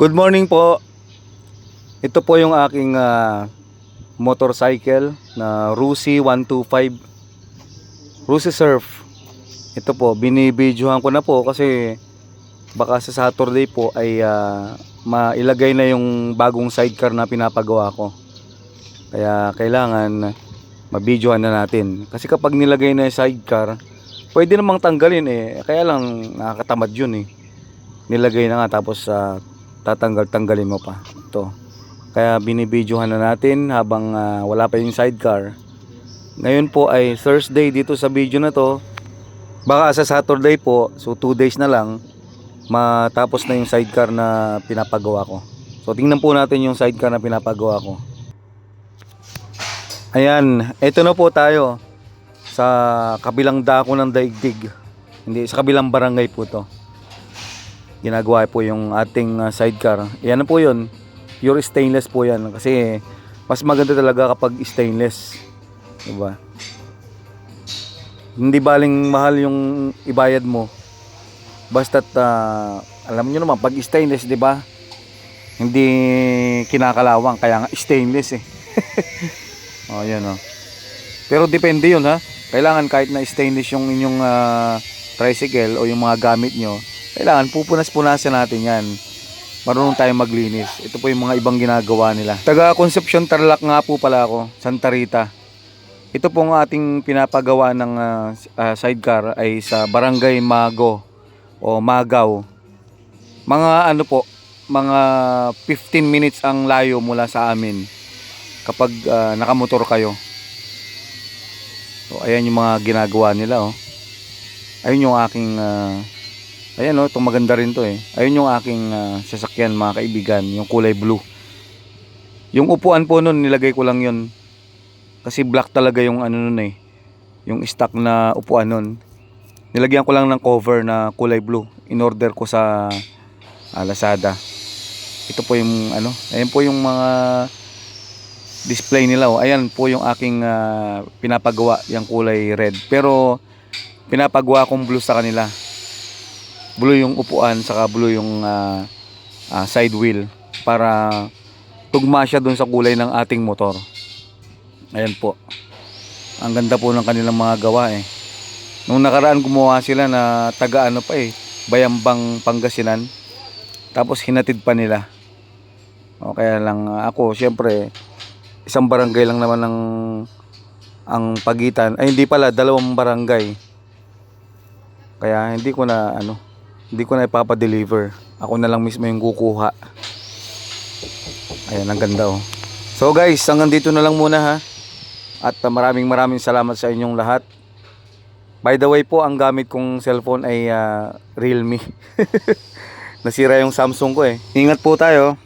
Good morning po. Ito po yung aking motorcycle na Rusi 125 Rusi Surf. Ito po, binibidyohan ko na po kasi baka sa Saturday po ay mailagay na yung bagong sidecar na pinapagawa ko. Kaya kailangan mabidyohan na natin. Kasi kapag nilagay na yung sidecar, pwede namang tanggalin eh. Kaya lang nakakatamad yun eh. Nilagay na nga tapos tatanggalin mo pa ito. Kaya binibidyohan na natin habang wala pa yung sidecar. Ngayon po ay Thursday dito sa video na to. Baka sa Saturday po, so 2 days na lang matapos na yung sidecar na pinapagawa ko. So tingnan po natin yung sidecar na pinapagawa ko. Ayan, eto na po tayo sa kabilang dako ng daigdig. Hindi, sa kabilang barangay po to. Ginagawa po yung ating sidecar. Yan na po yun. Pure stainless po yan. Kasi mas maganda talaga kapag stainless. Diba? Hindi baling mahal yung ibayad mo. Basta't alam nyo naman, pag stainless, diba? Hindi kinakalawang. Kaya nga stainless eh. O, yan o. Pero depende yun ha. Kailangan kahit na stainless yung inyong tricycle o yung mga gamit nyo, kailangan pupunas-punasan natin yan. Marunong tayong maglinis. Ito po yung mga ibang ginagawa nila. Taga Concepcion Tarlac nga po pala ako, Santa Rita. Ito po ang ating pinapagawa ng sidecar ay sa Barangay Mago o Magaw. Mga ano po, mga 15 minutes ang layo mula sa amin kapag nakamotor kayo. So ayan yung mga ginagawa nila oh. Ayun yung aking ayan o, itong maganda rin to eh. Ayun yung aking sasakyan mga kaibigan, yung kulay blue. Yung upuan po nun, nilagay ko lang yun. Kasi black talaga yung ano nun eh. Yung stock na upuan nun. Nilagyan ko lang ng cover na kulay blue. In order ko sa Lazada. Ito po yung ano, ayan po yung mga display nila oh. Ayan po yung aking pinapagawa, yung kulay red. Pero pinapagawa kong blue sa kanila. Blue yung upuan, saka blue yung side wheel para tugma siya dun sa kulay ng ating motor. Ayan po. Ang ganda po ng kanilang mga gawa eh. Nung nakaraan gumawa sila na taga ano pa eh, Bayambang, Pangasinan. Tapos hinatid pa nila. O kaya lang ako, syempre isang barangay lang naman ang pagitan. Ay hindi pala, 2 barangay. Kaya hindi ko na ipapa-deliver. Ako na lang mismo yung kukuha. Ayan, ang ganda oh. So guys, hanggang dito na lang muna ha. At maraming salamat sa inyong lahat. By the way po, ang gamit kong cellphone ay Realme. Nasira yung Samsung ko eh. Ingat po tayo.